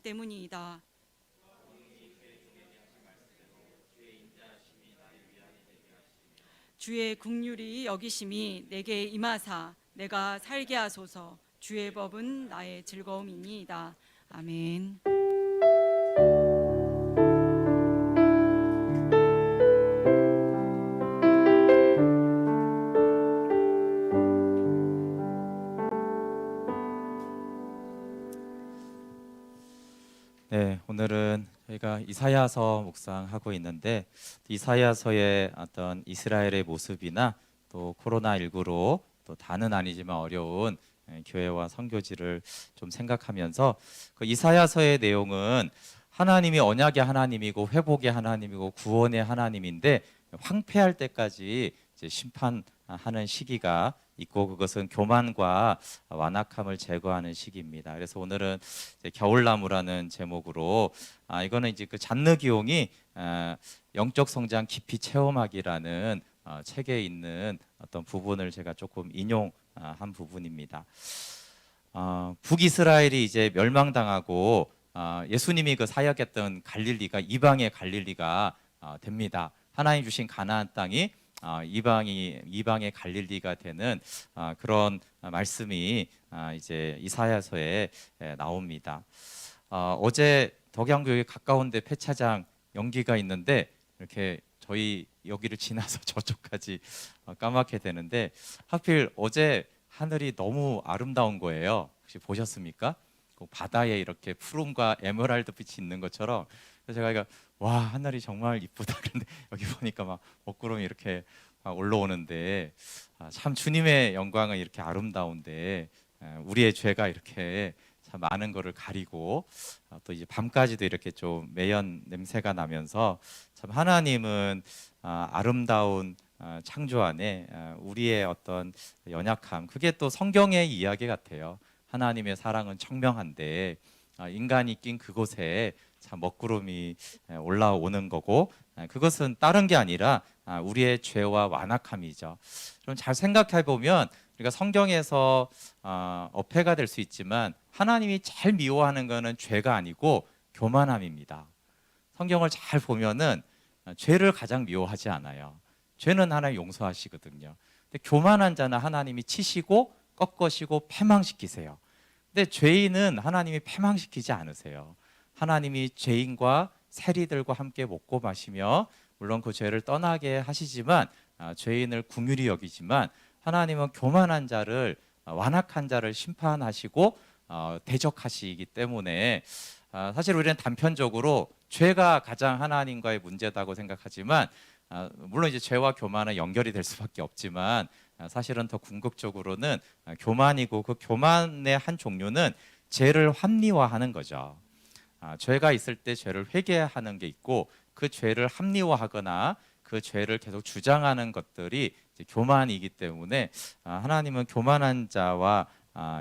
때문이이다. 주의 긍휼이 여기심이 내게 임하사 내가 살게 하소서. 주의 법은 나의 즐거움이니이다. 아멘. 네, 오늘은 저희가 이사야서 묵상하고 있는데 이사야서의 어떤 이스라엘의 모습이나 또 코로나19로 또 다는 아니지만 어려운 교회와 선교지를 좀 생각하면서 그 이사야서의 내용은 하나님이 언약의 하나님이고 회복의 하나님이고 구원의 하나님인데 황폐할 때까지 이제 심판하는 시기가 있고 그것은 교만과 완악함을 제거하는 시기입니다. 그래서 오늘은 이제 겨울나무라는 제목으로 이거는 이제 그 잔느 기용이 영적 성장 깊이 체험하기라는 책에 있는 어떤 부분을 제가 조금 인용한 부분입니다. 북이스라엘이 이제 멸망당하고 예수님이 그 사역했던 갈릴리가 이방의 갈릴리가 됩니다. 하나님 주신 가나안 땅이 이방의 갈릴리가 되는 그런 말씀이 이제 이사야서에 나옵니다. 어제 덕양교회 가까운데 폐차장 연기가 있는데 이렇게 저희 여기를 지나서 저쪽까지 까맣게 되는데 하필 어제 하늘이 너무 아름다운 거예요. 혹시 보셨습니까? 그 바다에 이렇게 푸른과 에메랄드 빛이 있는 것처럼. 그래서 제가 와 하늘이 정말 이쁘다. 그런데 여기 보니까 막 먹구름이 이렇게 올라오는데 참 주님의 영광은 이렇게 아름다운데 우리의 죄가 이렇게 참 많은 거를 가리고 또 이제 밤까지도 이렇게 좀 매연 냄새가 나면서 참 하나님은 아름다운 창조 안에 우리의 어떤 연약함 그게 또 성경의 이야기 같아요. 하나님의 사랑은 청명한데 인간이 낀 그곳에 참 먹구름이 올라오는 거고 그것은 다른 게 아니라 우리의 죄와 완악함이죠. 좀 잘 생각해 보면 우리가 성경에서 어폐가 될 수 있지만 하나님이 제일 미워하는 것은 죄가 아니고 교만함입니다. 성경을 잘 보면은 죄를 가장 미워하지 않아요. 죄는 하나님 용서하시거든요. 근데 교만한 자는 하나님이 치시고 꺾으시고 패망시키세요. 근데 죄인은 하나님이 패망시키지 않으세요. 하나님이 죄인과 세리들과 함께 먹고 마시며 물론 그 죄를 떠나게 하시지만 죄인을 긍휼히 여기지만 하나님은 교만한 자를 완악한 자를 심판하시고 대적하시기 때문에 사실 우리는 단편적으로 죄가 가장 하나님과의 문제다고 생각하지만 물론 이제 죄와 교만은 연결이 될 수밖에 없지만 사실은 더 궁극적으로는 교만이고 그 교만의 한 종류는 죄를 합리화하는 거죠. 죄가 있을 때 죄를 회개하는 게 있고 그 죄를 합리화하거나 그 죄를 계속 주장하는 것들이 이제 교만이기 때문에 하나님은 교만한 자와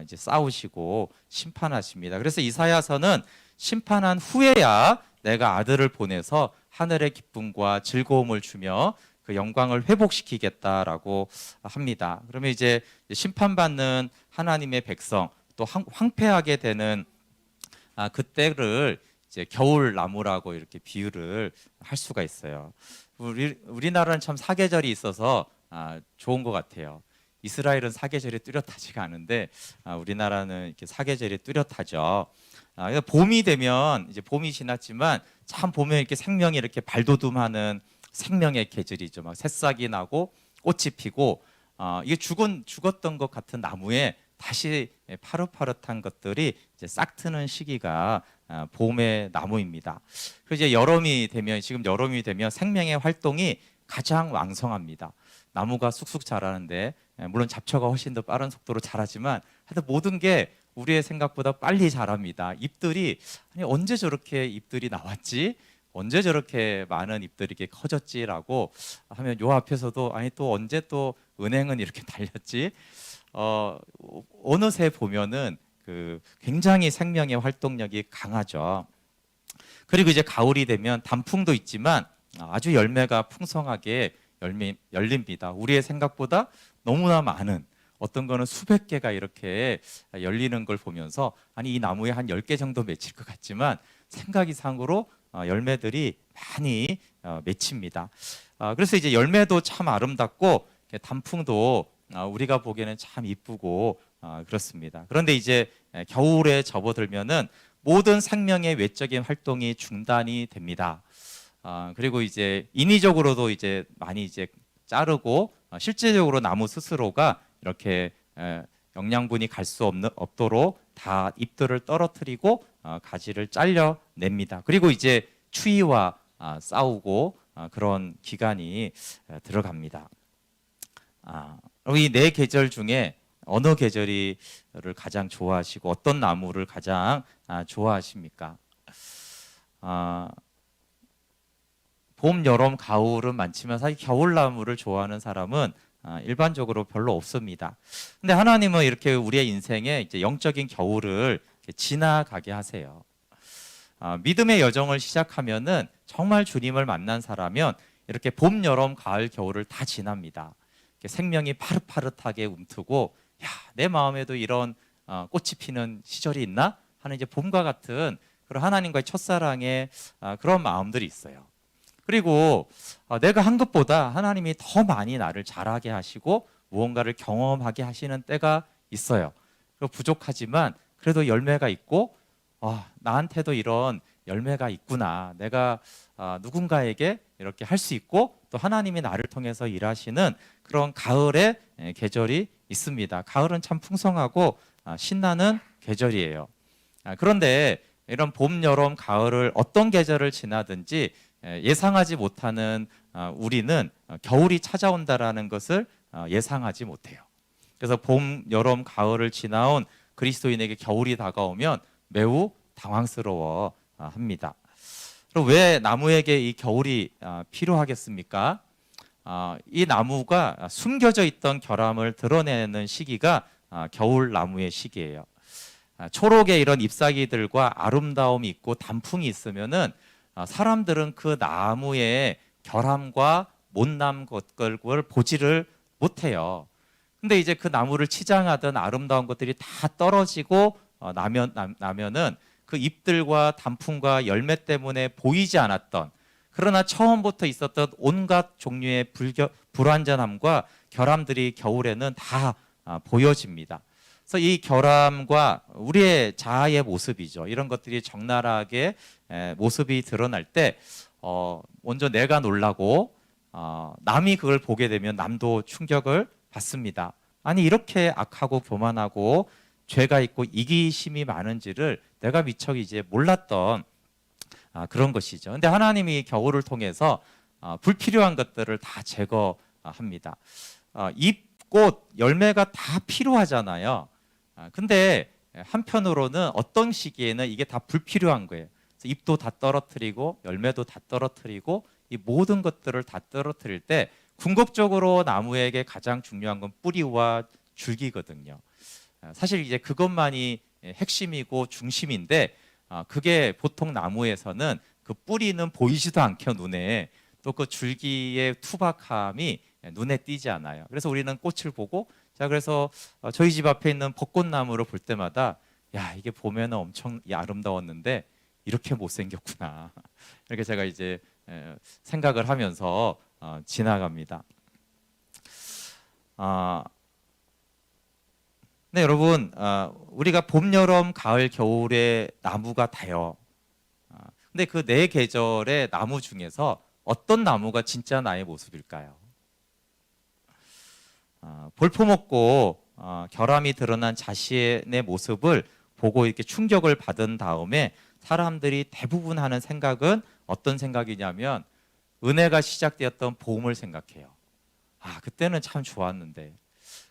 이제 싸우시고 심판하십니다. 그래서 이사야서는 심판한 후에야 내가 아들을 보내서 하늘의 기쁨과 즐거움을 주며 그 영광을 회복시키겠다라고 합니다. 그러면 이제 심판받는 하나님의 백성 또 황폐하게 되는 그때를 이제 겨울 나무라고 이렇게 비유를 할 수가 있어요. 우리나라는 참 사계절이 있어서 좋은 것 같아요. 이스라엘은 사계절이 뚜렷하지가 않은데 우리나라는 이렇게 사계절이 뚜렷하죠. 봄이 되면 이제 봄이 지났지만 참 보면 이렇게 생명이 이렇게 발돋움하는 생명의 계절이죠. 막 새싹이 나고 꽃이 피고 이게 죽었던 것 같은 나무에 다시 파릇파릇한 것들이 이제 싹 트는 시기가 봄의 나무입니다. 그래서 이제 여름이 되면 지금 여름이 되면 생명의 활동이 가장 왕성합니다. 나무가 쑥쑥 자라는데 물론 잡초가 훨씬 더 빠른 속도로 자라지만 하여튼 모든 게 우리의 생각보다 빨리 자랍니다. 잎들이 아니 언제 저렇게 잎들이 나왔지? 언제 저렇게 많은 잎들이 이렇게 커졌지라고 하면 요 앞에서도 아니 또 언제 또 은행은 이렇게 달렸지? 어느새 보면은 그 굉장히 생명의 활동력이 강하죠. 그리고 이제 가을이 되면 단풍도 있지만 아주 열매가 풍성하게 열립니다. 우리의 생각보다 너무나 많은 어떤 거는 수백 개가 이렇게 열리는 걸 보면서 아니 이 나무에 한 10개 정도 맺힐 것 같지만 생각 이상으로 열매들이 많이 맺힙니다. 그래서 이제 열매도 참 아름답고 단풍도 우리가 보기에는 참 이쁘고 그렇습니다. 그런데 이제 겨울에 접어들면은 모든 생명의 외적인 활동이 중단이 됩니다. 그리고 이제 인위적으로도 이제 많이 이제 자르고 실제적으로 나무 스스로가 이렇게 영양분이 갈 수 없도록 다 잎들을 떨어뜨리고 가지를 잘려냅니다. 그리고 이제 추위와 싸우고 그런 기간이 들어갑니다. 이 네 계절 중에 어느 계절을 가장 좋아하시고 어떤 나무를 가장 좋아하십니까? 봄, 여름, 가을은 많지만 사실 겨울나무를 좋아하는 사람은 일반적으로 별로 없습니다. 근데 하나님은 이렇게 우리의 인생에 이제 영적인 겨울을 지나가게 하세요. 믿음의 여정을 시작하면은 정말 주님을 만난 사람은 이렇게 봄, 여름, 가을, 겨울을 다 지납니다. 생명이 파릇파릇하게 움트고 야, 내 마음에도 이런 꽃이 피는 시절이 있나 하는 이제 봄과 같은 그런 하나님과의 첫사랑의 그런 마음들이 있어요. 그리고 내가 한 것보다 하나님이 더 많이 나를 자라게 하시고 무언가를 경험하게 하시는 때가 있어요. 부족하지만 그래도 열매가 있고 나한테도 이런 열매가 있구나. 내가 누군가에게 이렇게 할 수 있고 또 하나님이 나를 통해서 일하시는 그런 가을의 계절이 있습니다. 가을은 참 풍성하고 신나는 계절이에요. 그런데 이런 봄, 여름, 가을을 어떤 계절을 지나든지 예상하지 못하는 우리는 겨울이 찾아온다라는 것을 예상하지 못해요. 그래서 봄, 여름, 가을을 지나온 그리스도인에게 겨울이 다가오면 매우 당황스러워 합니다. 그럼 왜 나무에게 이 겨울이 필요하겠습니까? 이 나무가 숨겨져 있던 결함을 드러내는 시기가 겨울 나무의 시기예요. 초록의 이런 잎사귀들과 아름다움이 있고 단풍이 있으면은 사람들은 그 나무의 결함과 못난 것을 보지를 못해요. 근데 이제 그 나무를 치장하던 아름다운 것들이 다 떨어지고 나면은 그 잎들과 단풍과 열매 때문에 보이지 않았던 그러나 처음부터 있었던 온갖 종류의 불완전함과 결함들이 겨울에는 다 보여집니다. 그래서 이 결함과 우리의 자아의 모습이죠. 이런 것들이 적나라하게 모습이 드러날 때 먼저 내가 놀라고 남이 그걸 보게 되면 남도 충격을 받습니다. 아니 이렇게 악하고 교만하고 죄가 있고 이기심이 많은지를 내가 미처 이제 몰랐던 그런 것이죠. 근데 하나님이 겨울을 통해서 불필요한 것들을 다 제거합니다. 잎, 꽃, 열매가 다 필요하잖아요. 근데 한편으로는 어떤 시기에는 이게 다 불필요한 거예요. 그래서 잎도 다 떨어뜨리고 열매도 다 떨어뜨리고 이 모든 것들을 다 떨어뜨릴 때 궁극적으로 나무에게 가장 중요한 건 뿌리와 줄기거든요. 사실 이제 그것만이 핵심이고 중심인데 그게 보통 나무에서는 그 뿌리는 보이지도 않게 눈에 또 그 줄기의 투박함이 눈에 띄지 않아요. 그래서 우리는 꽃을 보고 자 그래서 저희 집 앞에 있는 벚꽃나무를 볼 때마다 야 이게 보면 엄청 아름다웠는데 이렇게 못생겼구나 이렇게 제가 이제 생각을 하면서 지나갑니다. 네 여러분 우리가 봄, 여름, 가을, 겨울의 나무가 다요. 근데 그 네 계절의 나무 중에서 어떤 나무가 진짜 나의 모습일까요? 볼품없고 결함이 드러난 자신의 모습을 보고 이렇게 충격을 받은 다음에 사람들이 대부분 하는 생각은 어떤 생각이냐면 은혜가 시작되었던 봄을 생각해요. 그때는 참 좋았는데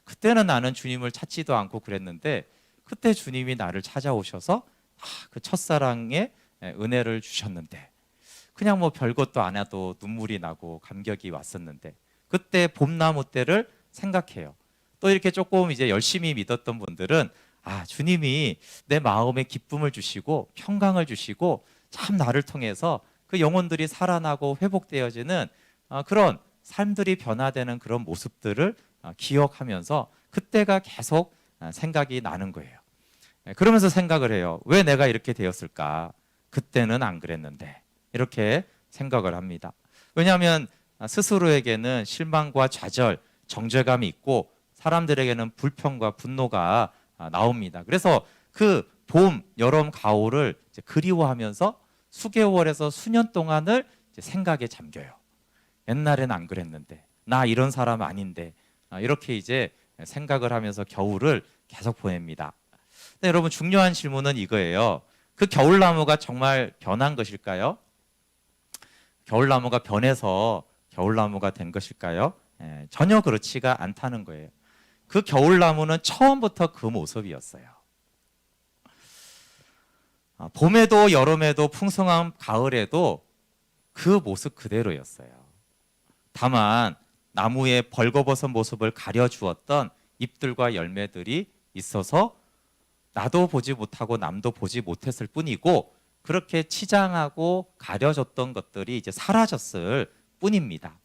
그때는 나는 주님을 찾지도 않고 그랬는데 그때 주님이 나를 찾아오셔서 그 첫사랑의 은혜를 주셨는데 그냥 뭐 별것도 안 해도 눈물이 나고 감격이 왔었는데 그때 봄나무 때를 생각해요. 또 이렇게 조금 이제 열심히 믿었던 분들은 주님이 내 마음에 기쁨을 주시고 평강을 주시고 참 나를 통해서 그 영혼들이 살아나고 회복되어지는 그런 삶들이 변화되는 그런 모습들을 기억하면서 그때가 계속 생각이 나는 거예요. 그러면서 생각을 해요. 왜 내가 이렇게 되었을까? 그때는 안 그랬는데. 이렇게 생각을 합니다. 왜냐하면 스스로에게는 실망과 좌절, 정죄감이 있고 사람들에게는 불평과 분노가 나옵니다. 그래서 그 봄, 여름, 가을을 이제 그리워하면서 수개월에서 수년 동안을 이제 생각에 잠겨요. 옛날엔 안 그랬는데, 나 이런 사람 아닌데, 이렇게 이제 생각을 하면서 겨울을 계속 보냅니다. 근데 여러분, 중요한 질문은 이거예요. 그 겨울나무가 정말 변한 것일까요? 겨울나무가 변해서 겨울나무가 된 것일까요? 전혀 그렇지가 않다는 거예요. 그 겨울나무는 처음부터 그 모습이었어요. 봄에도 여름에도 풍성한 가을에도 그 모습 그대로였어요. 다만 나무의 벌거벗은 모습을 가려주었던 잎들과 열매들이 있어서 나도 보지 못하고 남도 보지 못했을 뿐이고, 그렇게 치장하고 가려졌던 것들이 이제 사라졌을 뿐입니다.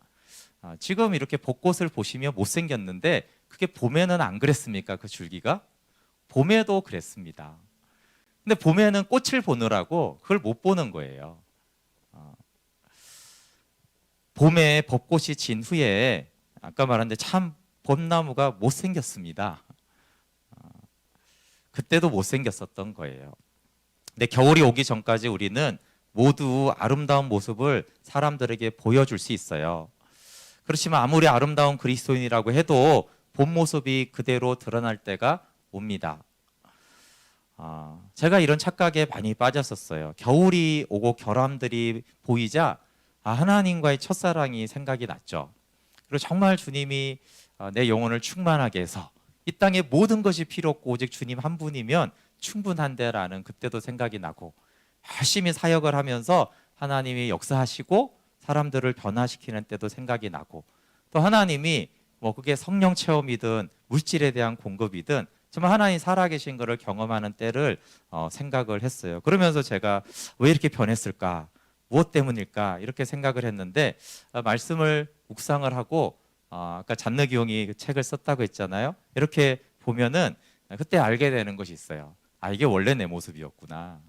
지금 이렇게 벚꽃을 보시면 못생겼는데 그게 봄에는 안 그랬습니까? 그 줄기가? 봄에도 그랬습니다. 근데 봄에는 꽃을 보느라고 그걸 못 보는 거예요. 봄에 벚꽃이 진 후에 아까 말한데 참 봄나무가 못생겼습니다. 그때도 못생겼었던 거예요. 근데 겨울이 오기 전까지 우리는 모두 아름다운 모습을 사람들에게 보여줄 수 있어요. 그렇지만 아무리 아름다운 그리스도인이라고 해도 본 모습이 그대로 드러날 때가 옵니다. 제가 이런 착각에 많이 빠졌었어요. 겨울이 오고 결함들이 보이자 하나님과의 첫사랑이 생각이 났죠. 그리고 정말 주님이 내 영혼을 충만하게 해서 이 땅에 모든 것이 필요 없고 오직 주님 한 분이면 충분한데라는 그때도 생각이 나고, 열심히 사역을 하면서 하나님이 역사하시고 사람들을 변화시키는 때도 생각이 나고, 또 하나님이 뭐 그게 성령 체험이든 물질에 대한 공급이든 정말 하나님 살아계신 것을 경험하는 때를 생각을 했어요. 그러면서 제가 왜 이렇게 변했을까? 무엇 때문일까? 이렇게 생각을 했는데 말씀을 묵상을 하고 아까 잔느기 그 책을 썼다고 했잖아요. 이렇게 보면은 그때 알게 되는 것이 있어요. 이게 원래 내 모습이었구나.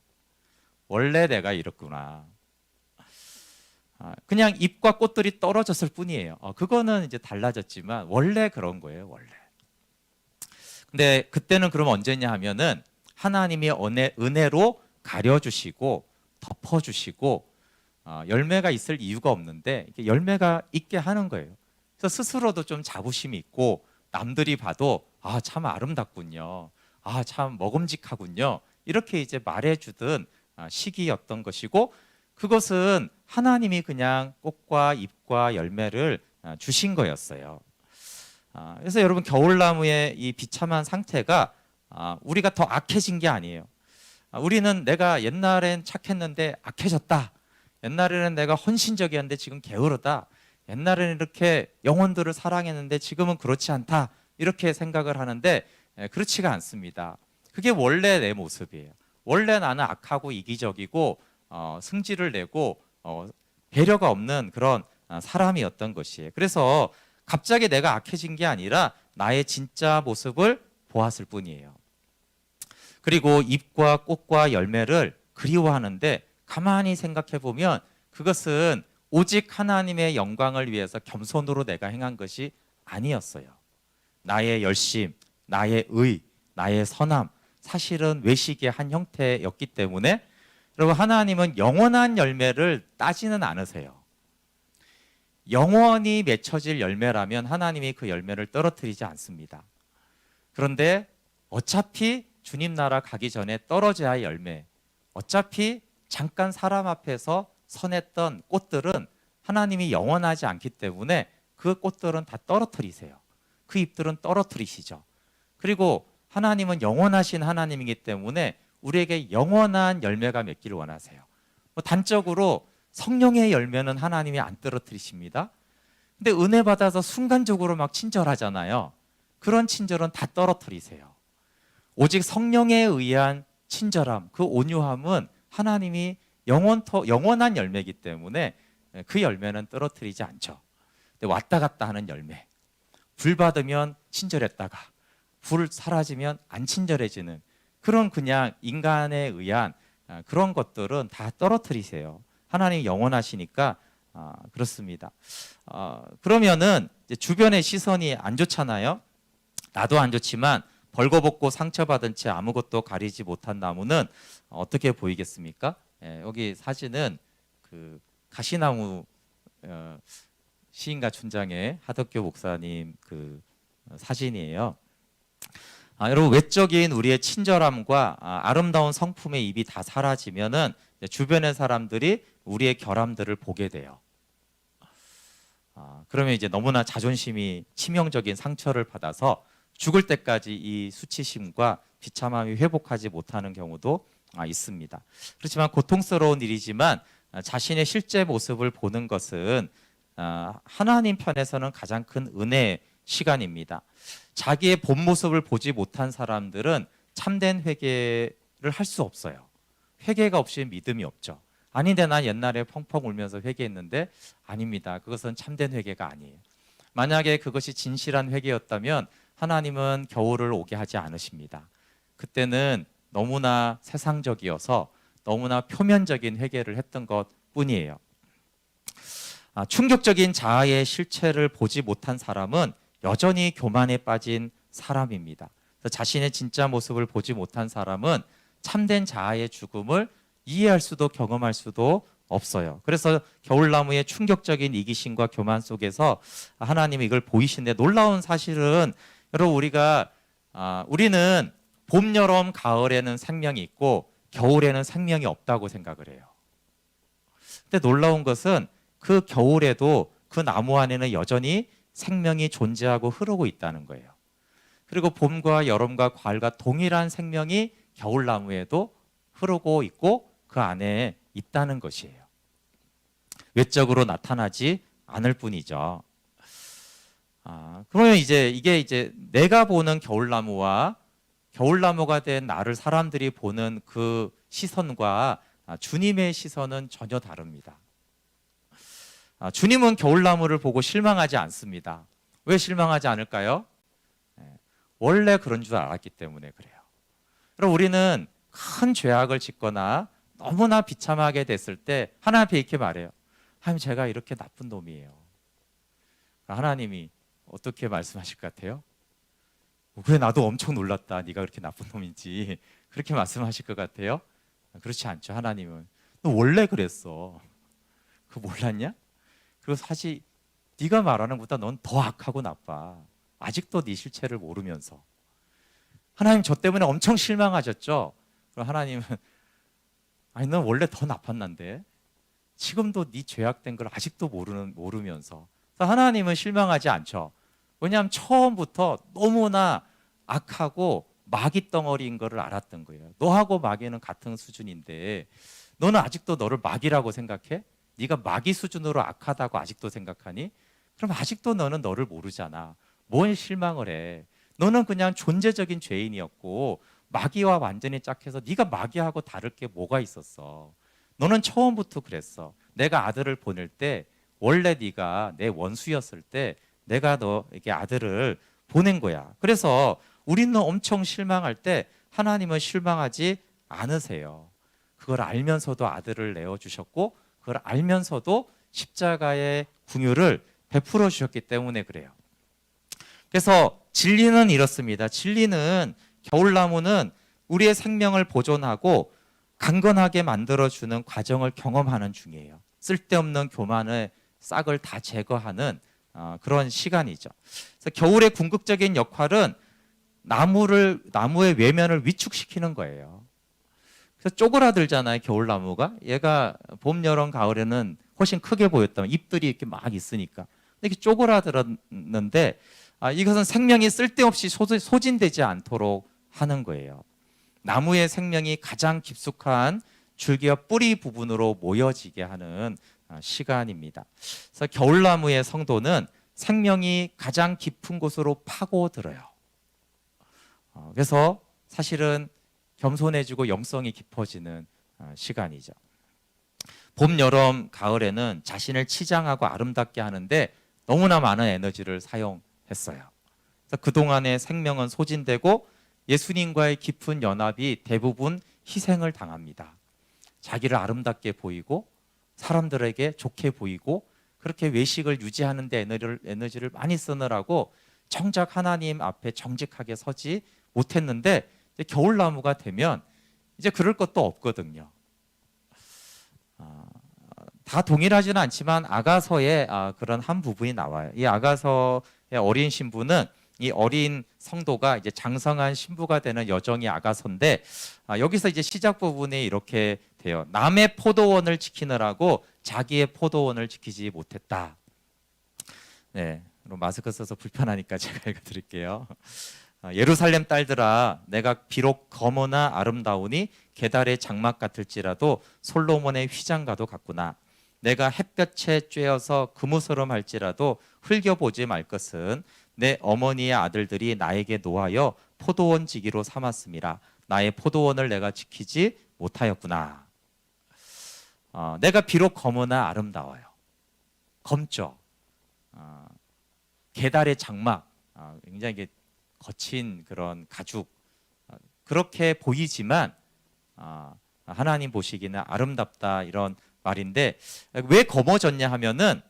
원래 내가 이렇구나. 그냥 잎과 꽃들이 떨어졌을 뿐이에요. 그거는 이제 달라졌지만 원래 그런 거예요. 원래. 근데 그때는 그럼 언제냐 하면은 하나님이 은혜로 가려주시고 덮어주시고 열매가 있을 이유가 없는데 이렇게 열매가 있게 하는 거예요. 그래서 스스로도 좀 자부심이 있고 남들이 봐도 참 아름답군요. 참 먹음직하군요. 이렇게 이제 말해주던 시기였던 것이고, 그것은 하나님이 그냥 꽃과 잎과 열매를 주신 거였어요. 그래서 여러분, 겨울나무의 이 비참한 상태가 우리가 더 악해진 게 아니에요. 우리는 내가 옛날엔 착했는데 악해졌다. 옛날에는 내가 헌신적이었는데 지금 게으르다. 옛날에는 이렇게 영혼들을 사랑했는데 지금은 그렇지 않다. 이렇게 생각을 하는데 그렇지가 않습니다. 그게 원래 내 모습이에요. 원래 나는 악하고 이기적이고 승질을 내고 배려가 없는 그런 사람이었던 것이에요. 그래서 갑자기 내가 악해진 게 아니라 나의 진짜 모습을 보았을 뿐이에요. 그리고 잎과 꽃과 열매를 그리워하는데 가만히 생각해 보면 그것은 오직 하나님의 영광을 위해서 겸손으로 내가 행한 것이 아니었어요. 나의 열심, 나의 의, 나의 선함, 사실은 외식의 한 형태였기 때문에 여러분, 하나님은 영원한 열매를 따지는 않으세요. 영원히 맺혀질 열매라면 하나님이 그 열매를 떨어뜨리지 않습니다. 그런데 어차피 주님 나라 가기 전에 떨어져야 할 열매, 어차피 잠깐 사람 앞에서 선했던 꽃들은 하나님이 영원하지 않기 때문에 그 꽃들은 다 떨어뜨리세요. 그 잎들은 떨어뜨리시죠. 그리고 하나님은 영원하신 하나님이기 때문에 우리에게 영원한 열매가 맺기를 원하세요. 단적으로 성령의 열매는 하나님이 안 떨어뜨리십니다. 근데 은혜 받아서 순간적으로 막 친절하잖아요. 그런 친절은 다 떨어뜨리세요. 오직 성령에 의한 친절함, 그 온유함은 하나님이 영원한 열매이기 때문에 그 열매는 떨어뜨리지 않죠. 근데 왔다 갔다 하는 열매, 불 받으면 친절했다가 불 사라지면 안 친절해지는 그런 그냥 인간에 의한 그런 것들은 다 떨어뜨리세요. 하나님이 영원하시니까 그렇습니다. 그러면은 이제 주변의 시선이 안 좋잖아요. 나도 안 좋지만 벌거벗고 상처받은 채 아무것도 가리지 못한 나무는 어떻게 보이겠습니까? 여기 사진은 그 가시나무 시인과 춘장의 하덕교 목사님 그 사진이에요. 여러분, 외적인 우리의 친절함과 아름다운 성품의 입이 다 사라지면은 주변의 사람들이 우리의 결함들을 보게 돼요. 그러면 이제 너무나 자존심이 치명적인 상처를 받아서 죽을 때까지 이 수치심과 비참함이 회복하지 못하는 경우도 있습니다. 그렇지만 고통스러운 일이지만 자신의 실제 모습을 보는 것은 하나님 편에서는 가장 큰 은혜의 시간입니다. 자기의 본 모습을 보지 못한 사람들은 참된 회개를 할 수 없어요. 회개가 없이 믿음이 없죠. 아닌데 난 옛날에 펑펑 울면서 회개했는데 아닙니다. 그것은 참된 회개가 아니에요. 만약에 그것이 진실한 회개였다면 하나님은 겨울을 오게 하지 않으십니다. 그때는 너무나 세상적이어서 너무나 표면적인 회개를 했던 것뿐이에요. 충격적인 자아의 실체를 보지 못한 사람은 여전히 교만에 빠진 사람입니다. 자신의 진짜 모습을 보지 못한 사람은 참된 자아의 죽음을 이해할 수도 경험할 수도 없어요. 그래서 겨울나무의 충격적인 이기심과 교만 속에서 하나님이 이걸 보이신데, 놀라운 사실은 여러분, 우리는 봄, 여름, 가을에는 생명이 있고 겨울에는 생명이 없다고 생각을 해요. 근데 놀라운 것은 그 겨울에도 그 나무 안에는 여전히 생명이 존재하고 흐르고 있다는 거예요. 그리고 봄과 여름과 가을과 동일한 생명이 겨울나무에도 흐르고 있고 그 안에 있다는 것이에요. 외적으로 나타나지 않을 뿐이죠. 그러면 이게 내가 보는 겨울나무와 겨울나무가 된 나를 사람들이 보는 그 시선과 주님의 시선은 전혀 다릅니다. 주님은 겨울나무를 보고 실망하지 않습니다. 왜 실망하지 않을까요? 원래 그런 줄 알았기 때문에 그래요. 그럼 우리는 큰 죄악을 짓거나 너무나 비참하게 됐을 때 하나님 앞에 이렇게 말해요. 하나님, 제가 이렇게 나쁜 놈이에요. 하나님이 어떻게 말씀하실 것 같아요? 그래, 나도 엄청 놀랐다. 네가 그렇게 나쁜 놈인지. 그렇게 말씀하실 것 같아요? 그렇지 않죠. 하나님은 너 원래 그랬어. 그거 몰랐냐? 그리고 사실 네가 말하는 것보다 넌 더 악하고 나빠. 아직도 네 실체를 모르면서. 하나님, 저 때문에 엄청 실망하셨죠? 그럼 하나님은 아니, 넌 원래 더 나빴는데 지금도 네 죄악된 걸 아직도 모르면서. 그래서 하나님은 실망하지 않죠. 왜냐하면 처음부터 너무나 악하고 마귀 덩어리인 거를 알았던 거예요. 너하고 마귀는 같은 수준인데 너는 아직도 너를 마귀라고 생각해? 네가 마귀 수준으로 악하다고 아직도 생각하니? 그럼 아직도 너는 너를 모르잖아. 뭘 실망을 해? 너는 그냥 존재적인 죄인이었고 마귀와 완전히 짝해서 네가 마귀하고 다를 게 뭐가 있었어? 너는 처음부터 그랬어. 내가 아들을 보낼 때 원래 네가 내 원수였을 때 내가 너에게 아들을 보낸 거야. 그래서 우리는 엄청 실망할 때 하나님은 실망하지 않으세요. 그걸 알면서도 아들을 내어주셨고 그걸 알면서도 십자가의 긍휼을 베풀어 주셨기 때문에 그래요. 그래서 진리는 이렇습니다. 진리는 겨울나무는 우리의 생명을 보존하고 강건하게 만들어주는 과정을 경험하는 중이에요. 쓸데없는 교만의 싹을 다 제거하는 그런 시간이죠. 그래서 겨울의 궁극적인 역할은 나무의 외면을 위축시키는 거예요. 그래서 쪼그라들잖아요, 겨울나무가. 얘가 봄, 여름, 가을에는 훨씬 크게 보였다면 잎들이 이렇게 막 있으니까. 이렇게 쪼그라들었는데 이것은 생명이 쓸데없이 소진되지 않도록 하는 거예요. 나무의 생명이 가장 깊숙한 줄기와 뿌리 부분으로 모여지게 하는 시간입니다. 그래서 겨울나무의 성도는 생명이 가장 깊은 곳으로 파고들어요. 그래서 사실은 겸손해지고 영성이 깊어지는 시간이죠. 봄, 여름, 가을에는 자신을 치장하고 아름답게 하는데 너무나 많은 에너지를 사용했어요. 그동안의 생명은 소진되고 예수님과의 깊은 연합이 대부분 희생을 당합니다. 자기를 아름답게 보이고 사람들에게 좋게 보이고 그렇게 외식을 유지하는 데 에너지를 많이 쓰느라고 정작 하나님 앞에 정직하게 서지 못했는데 이제 겨울나무가 되면 이제 그럴 것도 없거든요. 다 동일하지는 않지만 아가서에 그런 한 부분이 나와요. 이 아가서의 어린 신부는 이 어린 성도가 이제 장성한 신부가 되는 여정이 아가서인데 여기서 이제 시작 부분에 이렇게 돼요. 남의 포도원을 지키느라고 자기의 포도원을 지키지 못했다. 네, 그럼 마스크 써서 불편하니까 제가 읽어드릴게요. 예루살렘 딸들아, 내가 비록 검으나 아름다우니 계달의 장막 같을지라도 솔로몬의 휘장과도 같구나. 내가 햇볕에 쬐어서 그무스름할지라도 흘겨보지 말 것은 내 어머니의 아들들이 나에게 노하여 포도원 지기로 삼았음이라. 나의 포도원을 내가 지키지 못하였구나. 내가 비록 검으나 아름다워요. 검죠. 계달의 장막, 굉장히 거친 그런 가죽, 그렇게 보이지만 하나님 보시기는 아름답다 이런 말인데, 왜 검어졌냐 하면은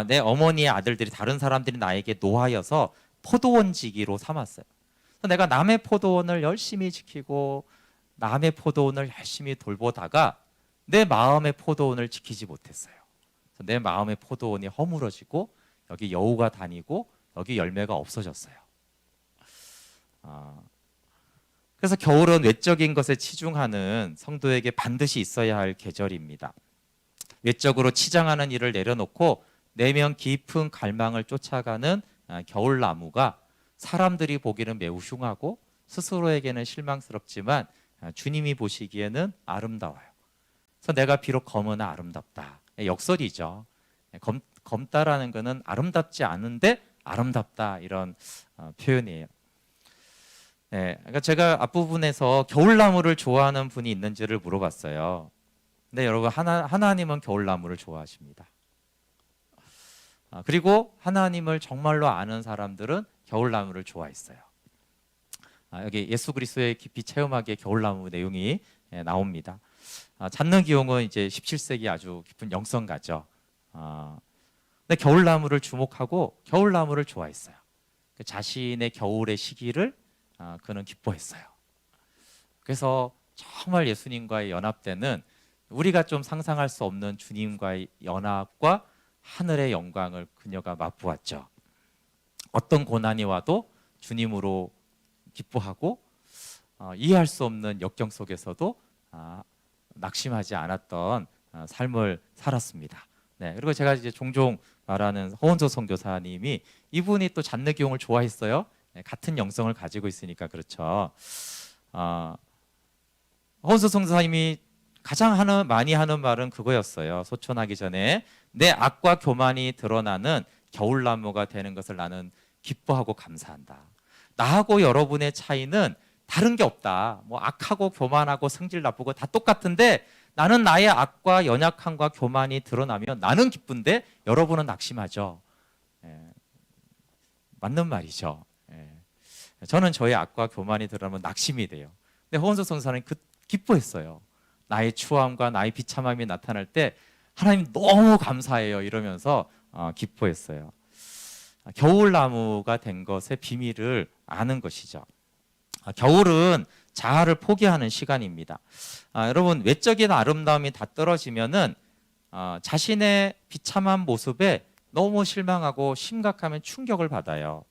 내 어머니의 아들들이 다른 사람들이 나에게 노하여서 포도원 지기로 삼았어요. 그래서 내가 남의 포도원을 열심히 지키고 남의 포도원을 열심히 돌보다가 내 마음의 포도원을 지키지 못했어요. 그래서 내 마음의 포도원이 허물어지고 여기 여우가 다니고 여기 열매가 없어졌어요. 그래서 겨울은 외적인 것에 치중하는 성도에게 반드시 있어야 할 계절입니다. 외적으로 치장하는 일을 내려놓고 내면 깊은 갈망을 쫓아가는 겨울나무가 사람들이 보기는 매우 흉하고 스스로에게는 실망스럽지만 주님이 보시기에는 아름다워요. 그래서 내가 비록 검으나 아름답다. 역설이죠. 검다라는 것은 아름답지 않은데 아름답다 이런 표현이에요. 네, 그러니까 제가 앞부분에서 겨울나무를 좋아하는 분이 있는지를 물어봤어요. 근데 여러분 하나님은 겨울나무를 좋아하십니다. 그리고 하나님을 정말로 아는 사람들은 겨울나무를 좋아했어요. 여기 예수 그리스도의 깊이 체험하기에 겨울나무 내용이 나옵니다. 잡는 기용은 이제 17세기 아주 깊은 영성가죠. 근데 겨울나무를 주목하고 겨울나무를 좋아했어요. 자신의 겨울의 시기를 그는 기뻐했어요. 그래서 정말 예수님과의 연합 때는 우리가 좀 상상할 수 없는 주님과의 연합과 하늘의 영광을 그녀가 맛보았죠. 어떤 고난이 와도 주님으로 기뻐하고 이해할 수 없는 역경 속에서도 낙심하지 않았던 삶을 살았습니다. 네, 그리고 제가 이제 종종 말하는 허원조 선교사님이 이분이 또 잔느기용을 좋아했어요. 네, 같은 영성을 가지고 있으니까 그렇죠. 허원조 선교사님이 가장 많이 하는 말은 그거였어요. 소천하기 전에 내 악과 교만이 드러나는 겨울나무가 되는 것을 나는 기뻐하고 감사한다. 나하고 여러분의 차이는 다른 게 없다. 뭐 악하고 교만하고 성질 나쁘고 다 똑같은데 나는 나의 악과 연약함과 교만이 드러나면 나는 기쁜데 여러분은 낙심하죠. 맞는 말이죠. 저는 저의 악과 교만이 드러나면 낙심이 돼요. 근데 허원석 선사는 기뻐했어요. 나의 추함과 나의 비참함이 나타날 때 하나님 너무 감사해요 이러면서 기뻐했어요. 겨울나무가 된 것의 비밀을 아는 것이죠. 겨울은 자아를 포기하는 시간입니다. 여러분 외적인 아름다움이 다 떨어지면은 자신의 비참한 모습에 너무 실망하고 심각하면 충격을 받아요.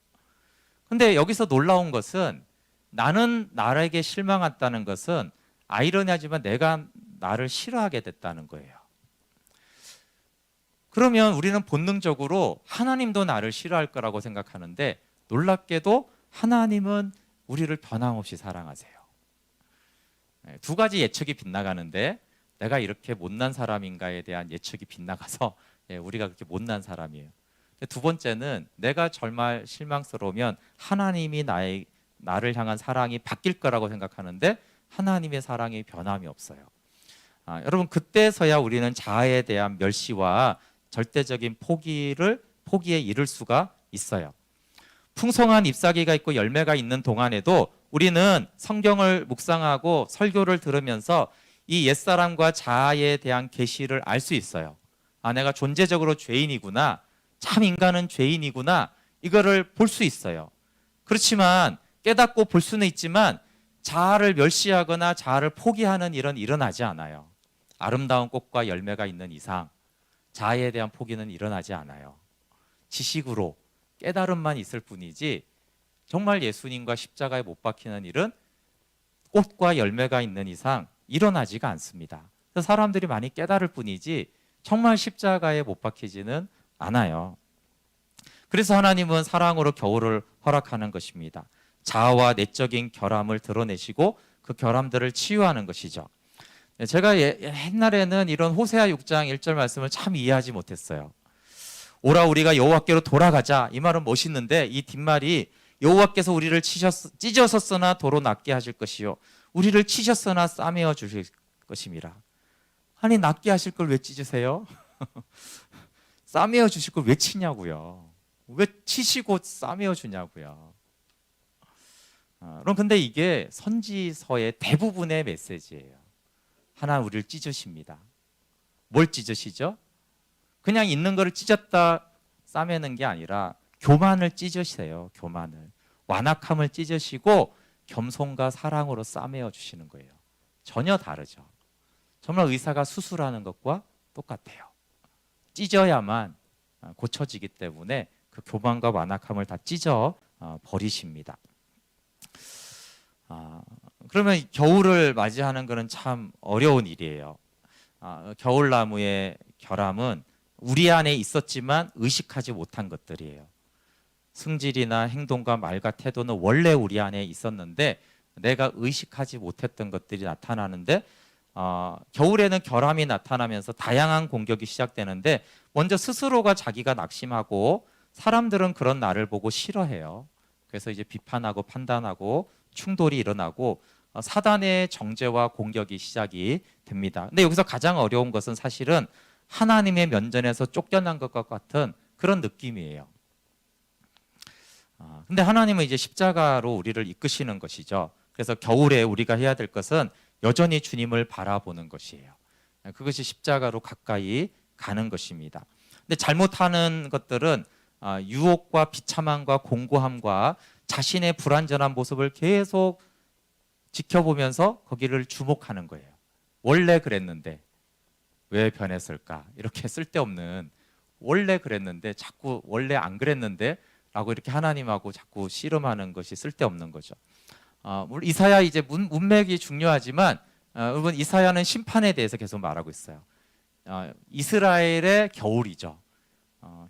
근데 여기서 놀라운 것은 나는 나에게 실망했다는 것은 아이러니하지만 내가 나를 싫어하게 됐다는 거예요. 그러면 우리는 본능적으로 하나님도 나를 싫어할 거라고 생각하는데 놀랍게도 하나님은 우리를 변함없이 사랑하세요. 두 가지 예측이 빗나가는데 내가 이렇게 못난 사람인가에 대한 예측이 빗나가서 우리가 그렇게 못난 사람이에요. 두 번째는 내가 정말 실망스러우면 하나님이 나를 향한 사랑이 바뀔 거라고 생각하는데 하나님의 사랑이 변함이 없어요. 여러분 그때서야 우리는 자아에 대한 멸시와 절대적인 포기에 이를 수가 있어요. 풍성한 잎사귀가 있고 열매가 있는 동안에도 우리는 성경을 묵상하고 설교를 들으면서 이 옛사람과 자아에 대한 계시를 알 수 있어요. 아, 내가 존재적으로 죄인이구나. 참 인간은 죄인이구나. 이거를 볼 수 있어요. 그렇지만 깨닫고 볼 수는 있지만 자아를 멸시하거나 자아를 포기하는 일은 일어나지 않아요. 아름다운 꽃과 열매가 있는 이상 자아에 대한 포기는 일어나지 않아요. 지식으로 깨달음만 있을 뿐이지 정말 예수님과 십자가에 못 박히는 일은 꽃과 열매가 있는 이상 일어나지가 않습니다. 그래서 사람들이 많이 깨달을 뿐이지 정말 십자가에 못 박히지는 않아요. 그래서 하나님은 사랑으로 겨울을 허락하는 것입니다. 자아와 내적인 결함을 드러내시고 그 결함들을 치유하는 것이죠. 제가 옛날에는 이런 호세아 6장 1절 말씀을 참 이해하지 못했어요. 오라 우리가 여호와께로 돌아가자. 이 말은 멋있는데 이 뒷말이 여호와께서 우리를 찢으셨으나 도로 낫게 하실 것이요 우리를 치셨으나 싸매어 주실 것임이라. 아니 낫게 하실 걸 왜 찢으세요? 싸매어 주실 걸 왜 치냐고요. 왜 치시고 싸매어 주냐고요. 그럼 근데 이게 선지서의 대부분의 메시지예요. 하나님 우리를 찢으십니다. 뭘 찢으시죠? 그냥 있는 거를 찢었다 싸매는 게 아니라 교만을 찢으세요. 교만을. 완악함을 찢으시고 겸손과 사랑으로 싸매어 주시는 거예요. 전혀 다르죠. 정말 의사가 수술하는 것과 똑같아요. 찢어야만 고쳐지기 때문에 그 교만과 완악함을 다 찢어 버리십니다. 그러면 겨울을 맞이하는 것은 참 어려운 일이에요. 겨울나무의 결함은 우리 안에 있었지만 의식하지 못한 것들이에요. 승질이나 행동과 말과 태도는 원래 우리 안에 있었는데 내가 의식하지 못했던 것들이 나타나는데 겨울에는 결함이 나타나면서 다양한 공격이 시작되는데 먼저 스스로가 자기가 낙심하고 사람들은 그런 나를 보고 싫어해요. 그래서 이제 비판하고 판단하고 충돌이 일어나고 사단의 정죄와 공격이 시작이 됩니다. 근데 여기서 가장 어려운 것은 사실은 하나님의 면전에서 쫓겨난 것과 같은 그런 느낌이에요. 근데 하나님은 이제 십자가로 우리를 이끄시는 것이죠. 그래서 겨울에 우리가 해야 될 것은 여전히 주님을 바라보는 것이에요. 그것이 십자가로 가까이 가는 것입니다. 근데 잘못하는 것들은 유혹과 비참함과 공고함과 자신의 불완전한 모습을 계속 지켜보면서 거기를 주목하는 거예요. 원래 그랬는데 왜 변했을까? 이렇게 쓸데없는 원래 그랬는데 자꾸 원래 안 그랬는데 라고 이렇게 하나님하고 자꾸 씨름하는 것이 쓸데없는 거죠. 물론 이사야 이제 문맥이 중요하지만 여러분 이사야는 심판에 대해서 계속 말하고 있어요. 이스라엘의 겨울이죠.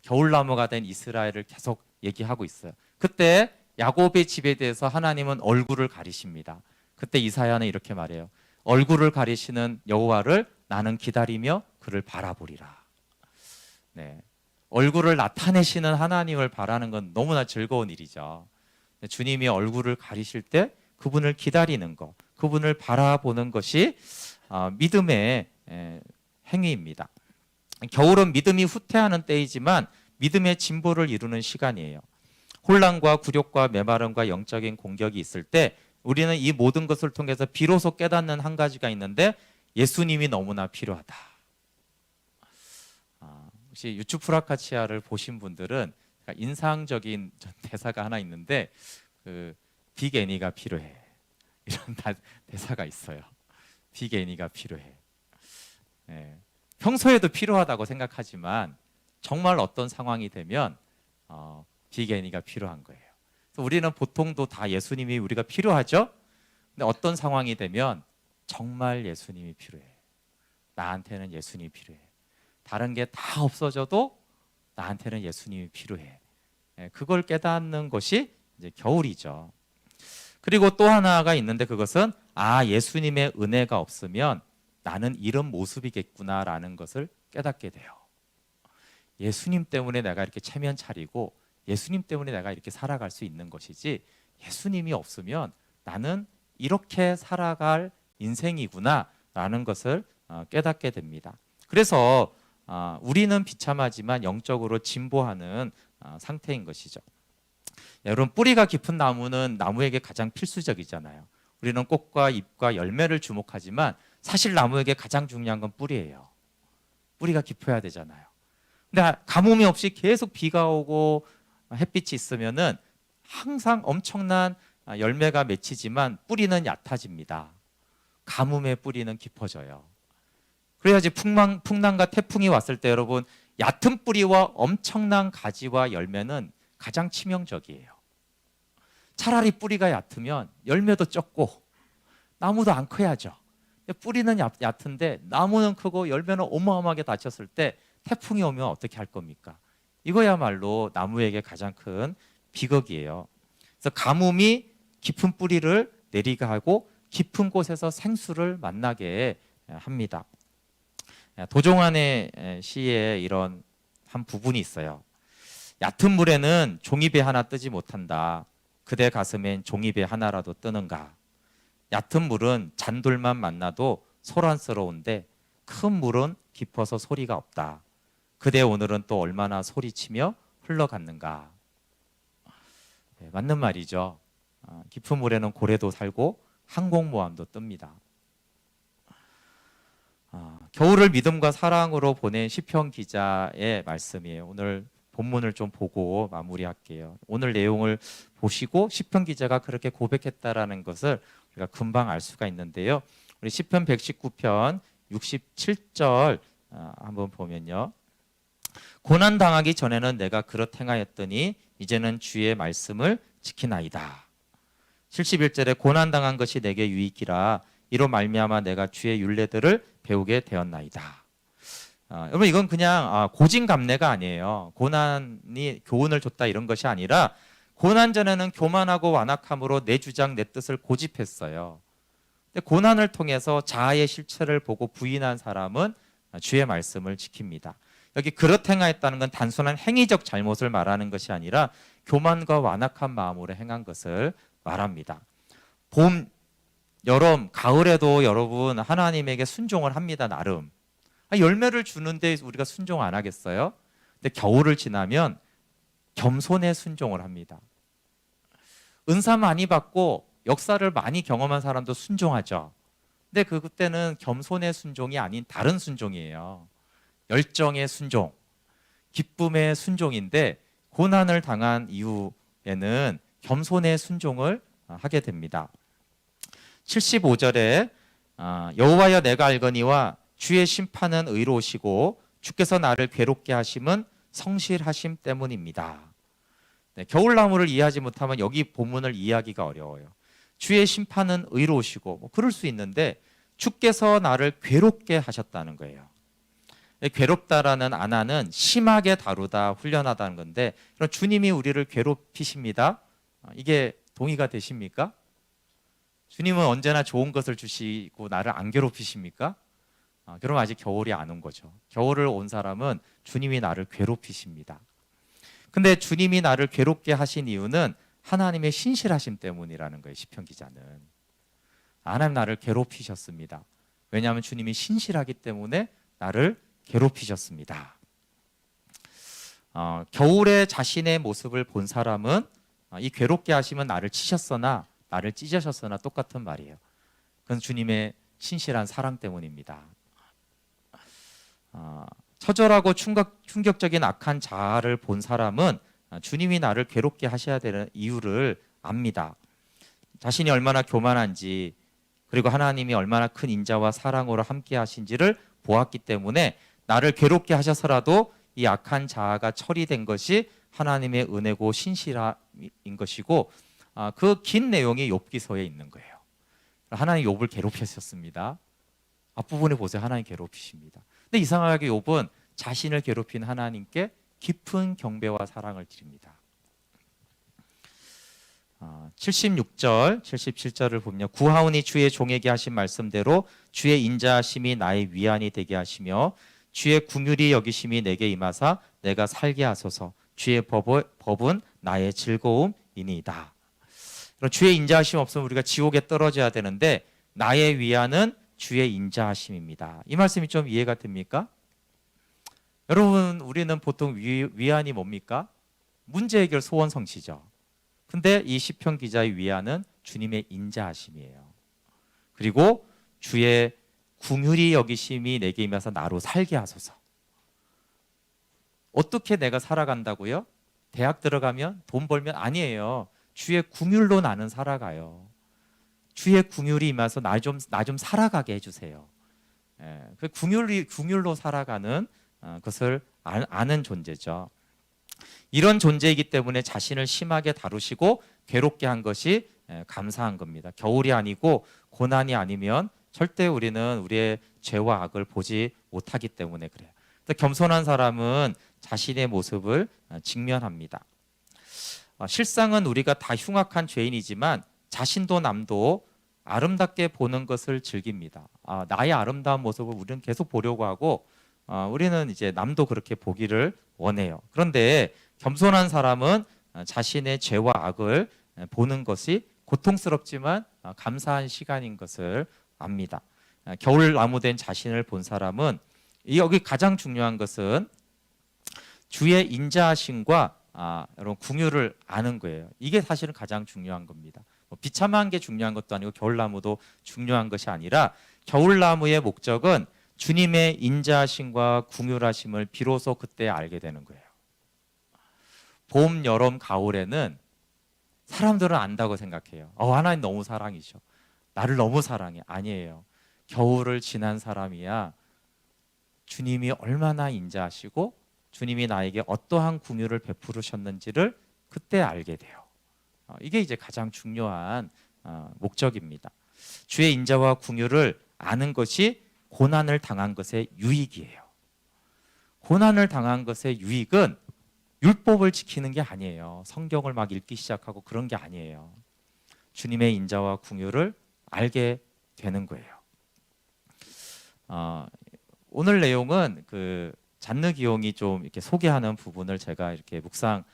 겨울나무가 된 이스라엘을 계속 얘기하고 있어요. 그때 야곱의 집에 대해서 하나님은 얼굴을 가리십니다. 그때 이사야는 이렇게 말해요. 얼굴을 가리시는 여호와를 나는 기다리며 그를 바라보리라. 네. 얼굴을 나타내시는 하나님을 바라는 건 너무나 즐거운 일이죠. 주님이 얼굴을 가리실 때 그분을 기다리는 것, 그분을 바라보는 것이 믿음의 행위입니다. 겨울은 믿음이 후퇴하는 때이지만 믿음의 진보를 이루는 시간이에요. 혼란과 굴욕과 메마름과 영적인 공격이 있을 때 우리는 이 모든 것을 통해서 비로소 깨닫는 한 가지가 있는데 예수님이 너무나 필요하다. 혹시 유추프라카치아를 보신 분들은 인상적인 대사가 하나 있는데 빅 애니가 필요해 이런 대사가 있어요. 빅 애니가 필요해. 네. 평소에도 필요하다고 생각하지만 정말 어떤 상황이 되면 빅 애니가 필요한 거예요. 그래서 우리는 보통도 다 예수님이 우리가 필요하죠. 근데 어떤 상황이 되면 정말 예수님이 필요해. 나한테는 예수님이 필요해. 다른 게 다 없어져도 나한테는 예수님이 필요해. 그걸 깨닫는 것이 이제 겨울이죠. 그리고 또 하나가 있는데 그것은 예수님의 은혜가 없으면 나는 이런 모습이겠구나라는 것을 깨닫게 돼요. 예수님 때문에 내가 이렇게 체면 차리고 예수님 때문에 내가 이렇게 살아갈 수 있는 것이지 예수님이 없으면 나는 이렇게 살아갈 인생이구나라는 것을 깨닫게 됩니다. 그래서 우리는 비참하지만 영적으로 진보하는 상태인 것이죠. 여러분, 뿌리가 깊은 나무는 나무에게 가장 필수적이잖아요. 우리는 꽃과 잎과 열매를 주목하지만 사실 나무에게 가장 중요한 건 뿌리예요. 뿌리가 깊어야 되잖아요. 근데 가뭄이 없이 계속 비가 오고 햇빛이 있으면은 항상 엄청난 열매가 맺히지만 뿌리는 얕아집니다. 가뭄의 뿌리는 깊어져요. 그래야지 풍랑과 태풍이 왔을 때 여러분, 얕은 뿌리와 엄청난 가지와 열매는 가장 치명적이에요. 차라리 뿌리가 얕으면 열매도 적고 나무도 안 커야죠. 뿌리는 얕은데 나무는 크고 열매는 어마어마하게 다쳤을 때 태풍이 오면 어떻게 할 겁니까? 이거야말로 나무에게 가장 큰 비극이에요. 그래서 가뭄이 깊은 뿌리를 내리게 하고 깊은 곳에서 생수를 만나게 합니다. 도종환의 시에 이런 한 부분이 있어요. 얕은 물에는 종이배 하나 뜨지 못한다. 그대 가슴엔 종이배 하나라도 뜨는가. 얕은 물은 잔돌만 만나도 소란스러운데 큰 물은 깊어서 소리가 없다. 그대 오늘은 또 얼마나 소리치며 흘러갔는가. 맞는 말이죠. 깊은 물에는 고래도 살고 항공모함도 뜹니다. 겨울을 믿음과 사랑으로 보낸 시편 기자의 말씀이에요. 오늘 본문을 좀 보고 마무리할게요. 오늘 내용을 보시고 시편 기자가 그렇게 고백했다라는 것을 우리가 금방 알 수가 있는데요. 우리 시편 119편 67절 한번 보면요. 고난 당하기 전에는 내가 그렇 행하였더니 이제는 주의 말씀을 지키나이다. 71절에 고난 당한 것이 내게 유익이라 이로 말미암아 내가 주의 율례들을 배우게 되었나이다. 여러분, 이건 그냥 고진감래가 아니에요. 고난이 교훈을 줬다 이런 것이 아니라 고난 전에는 교만하고 완악함으로 내 주장 내 뜻을 고집했어요. 근데 고난을 통해서 자아의 실체를 보고 부인한 사람은 주의 말씀을 지킵니다. 여기 그렇 행하였다는 건 단순한 행위적 잘못을 말하는 것이 아니라 교만과 완악한 마음으로 행한 것을 말합니다. 봄, 여름, 가을에도 여러분 하나님에게 순종을 합니다. 나름. 열매를 주는데 우리가 순종 안 하겠어요? 근데 겨울을 지나면 겸손의 순종을 합니다. 은사 많이 받고 역사를 많이 경험한 사람도 순종하죠. 근데 그때는 겸손의 순종이 아닌 다른 순종이에요. 열정의 순종, 기쁨의 순종인데 고난을 당한 이후에는 겸손의 순종을 하게 됩니다. 75절에 여호와여 내가 알거니와 주의 심판은 의로우시고 주께서 나를 괴롭게 하심은 성실하심 때문입니다. 네, 겨울나무를 이해하지 못하면 여기 본문을 이해하기가 어려워요. 주의 심판은 의로우시고 뭐 그럴 수 있는데 주께서 나를 괴롭게 하셨다는 거예요. 괴롭다라는 안하는 심하게 다루다, 훈련하다는 건데 그럼 주님이 우리를 괴롭히십니다. 이게 동의가 되십니까? 주님은 언제나 좋은 것을 주시고 나를 안 괴롭히십니까? 그럼 아직 겨울이 안 온 거죠. 겨울을 온 사람은 주님이 나를 괴롭히십니다. 근데 주님이 나를 괴롭게 하신 이유는 하나님의 신실하심 때문이라는 거예요. 시편 기자는. 하나님 나를 괴롭히셨습니다. 왜냐하면 주님이 신실하기 때문에 나를 괴롭히셨습니다. 겨울에 자신의 모습을 본 사람은 이 괴롭게 하시면 나를 치셨으나 나를 찢으셨으나 똑같은 말이에요. 그건 주님의 신실한 사랑 때문입니다. 처절하고 충격적인 악한 자아를 본 사람은 주님이 나를 괴롭게 하셔야 되는 이유를 압니다. 자신이 얼마나 교만한지 그리고 하나님이 얼마나 큰 인자와 사랑으로 함께 하신지를 보았기 때문에 나를 괴롭게 하셔서라도 이 악한 자아가 처리된 것이 하나님의 은혜고 신실함인 것이고 그 긴 내용이 욥기서에 있는 거예요. 하나님 욥을 괴롭히셨습니다. 앞부분에 보세요. 하나님 괴롭히십니다. 근데 이상하게 욥은 자신을 괴롭힌 하나님께 깊은 경배와 사랑을 드립니다. 76절, 77절을 보면 구하오니 주의 종에게 하신 말씀대로 주의 인자하심이 나의 위안이 되게 하시며 주의 긍휼히 여기심이 내게 임하사 내가 살게 하소서 주의 법은 나의 즐거움이니이다. 주의 인자하심 없으면 우리가 지옥에 떨어져야 되는데 나의 위안은 주의 인자하심입니다. 이 말씀이 좀 이해가 됩니까? 여러분, 우리는 보통 위안이 뭡니까? 문제 해결 소원 성취죠. 근데 이 시편 기자의 위안은 주님의 인자하심이에요. 그리고 주의 긍휼히 여기심이 내게 임해서 나로 살게 하소서. 어떻게 내가 살아간다고요? 대학 들어가면 돈 벌면 아니에요. 주의 긍휼로 나는 살아가요. 주의 긍휼이 임해서 나 좀 살아가게 해주세요. 그 긍휼로 살아가는 것을 아는 존재죠. 이런 존재이기 때문에 자신을 심하게 다루시고 괴롭게 한 것이 감사한 겁니다. 겨울이 아니고 고난이 아니면 절대 우리는 우리의 죄와 악을 보지 못하기 때문에 그래요. 겸손한 사람은 자신의 모습을 직면합니다. 실상은 우리가 다 흉악한 죄인이지만 자신도 남도 아름답게 보는 것을 즐깁니다. 나의 아름다운 모습을 우리는 계속 보려고 하고 우리는 이제 남도 그렇게 보기를 원해요. 그런데 겸손한 사람은 자신의 죄와 악을 보는 것이 고통스럽지만 감사한 시간인 것을 압니다. 겨울 나무된 자신을 본 사람은 여기 가장 중요한 것은 주의 인자하심과 여러분 긍휼을 아는 거예요. 이게 사실은 가장 중요한 겁니다. 비참한 게 중요한 것도 아니고 겨울나무도 중요한 것이 아니라 겨울나무의 목적은 주님의 인자하심과 긍휼하심을 비로소 그때 알게 되는 거예요. 봄, 여름, 가을에는 사람들은 안다고 생각해요. 하나님 너무 사랑이셔. 나를 너무 사랑해. 아니에요. 겨울을 지난 사람이야 주님이 얼마나 인자하시고 주님이 나에게 어떠한 긍휼을 베푸셨는지를 그때 알게 돼요. 이게 이제 가장 중요한 목적입니다. 주의 인자와 긍휼을 아는 것이 고난을 당한 것의 유익이에요. 고난을 당한 것의 유익은 율법을 지키는 게 아니에요. 성경을 막 읽기 시작하고 그런 게 아니에요. 주님의 인자와 긍휼을 알게 되는 거예요. 오늘 내용은 그 잔느 기용이 좀 이렇게 소개하는 부분을 제가 이렇게 묵상한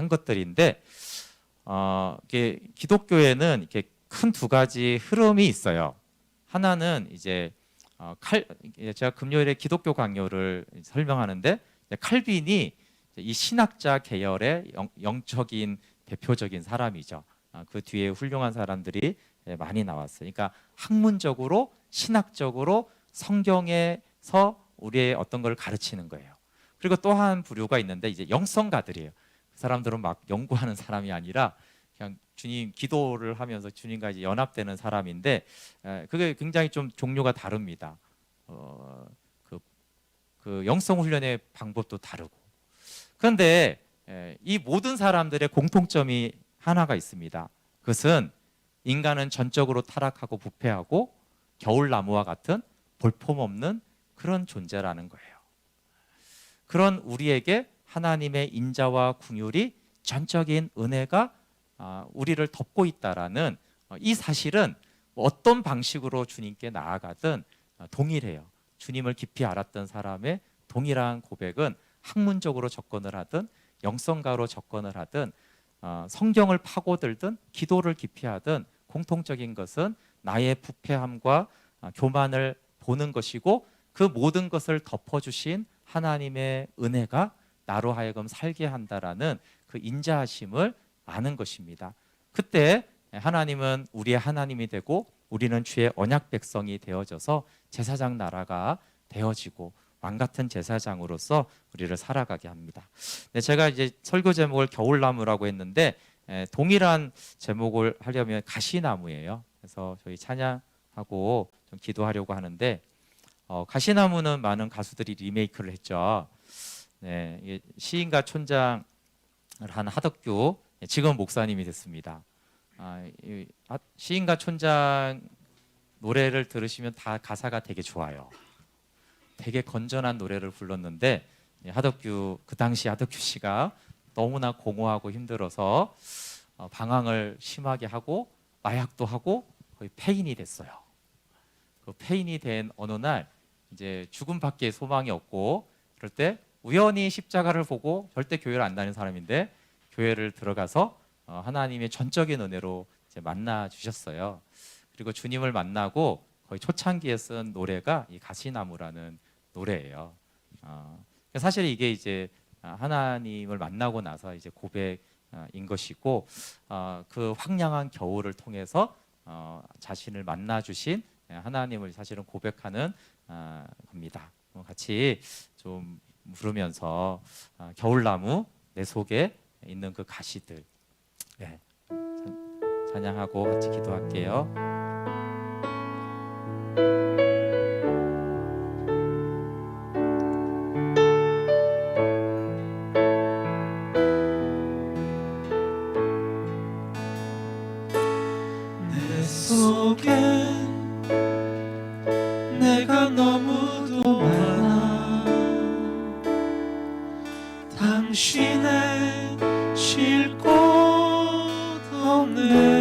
것들인데, 이게 기독교에는 이렇게 큰 두 가지 흐름이 있어요. 하나는 이제 제가 금요일에 기독교 강요를 설명하는데 칼빈이 이 신학자 계열의 영적인 대표적인 사람이죠. 그 뒤에 훌륭한 사람들이 많이 나왔어요. 그러니까 학문적으로 신학적으로 성경에서 우리의 어떤 걸 가르치는 거예요. 그리고 또 한 부류가 있는데 이제 영성가들이에요. 그 사람들은 막 연구하는 사람이 아니라 그냥 주님 기도를 하면서 주님과 이제 연합되는 사람인데 그게 굉장히 좀 종류가 다릅니다. 그 영성 훈련의 방법도 다르고. 그런데 이 모든 사람들의 공통점이 하나가 있습니다. 그것은 인간은 전적으로 타락하고 부패하고 겨울나무와 같은 볼품없는 그런 존재라는 거예요. 그런 우리에게 하나님의 인자와 긍휼이 전적인 은혜가 우리를 덮고 있다라는 이 사실은 어떤 방식으로 주님께 나아가든 동일해요. 주님을 깊이 알았던 사람의 동일한 고백은 학문적으로 접근을 하든 영성가로 접근을 하든 성경을 파고들든 기도를 깊이 하든 공통적인 것은 나의 부패함과 교만을 보는 것이고 그 모든 것을 덮어주신 하나님의 은혜가 나로 하여금 살게 한다라는 그 인자하심을 아는 것입니다. 그때 하나님은 우리의 하나님이 되고 우리는 주의 언약 백성이 되어져서 제사장 나라가 되어지고 왕같은 제사장으로서 우리를 살아가게 합니다. 네, 제가 이제 설교 제목을 겨울나무라고 했는데 동일한 제목을 하려면 가시나무예요. 그래서 저희 찬양하고 좀 기도하려고 하는데 가시나무는 많은 가수들이 리메이크를 했죠. 네, 시인과 촌장을 한 하덕규 지금 목사님이 됐습니다. 시인과 촌장 노래를 들으시면 다 가사가 되게 좋아요. 되게 건전한 노래를 불렀는데 그 당시 하덕규 씨가 너무나 공허하고 힘들어서 방황을 심하게 하고 마약도 하고 거의 폐인이 됐어요. 그 폐인이 된 어느 날 이제 죽음밖에 소망이 없고 그럴 때 우연히 십자가를 보고 절대 교회를 안 다니는 사람인데 교회를 들어가서 하나님의 전적인 은혜로 이제 만나 주셨어요. 그리고 주님을 만나고 거의 초창기에 쓴 노래가 이 가시나무라는 노래예요. 사실 이게 이제 하나님을 만나고 나서 이제 고백한 인 것이고 그 황량한 겨울을 통해서 자신을 만나 주신 하나님을 사실은 고백하는 겁니다. 같이 좀 부르면서 겨울나무 내 속에 있는 그 가시들 찬양하고 같이 기도할게요. 내 속에 내가 너무도 많아 당신의 쉴 곳 없네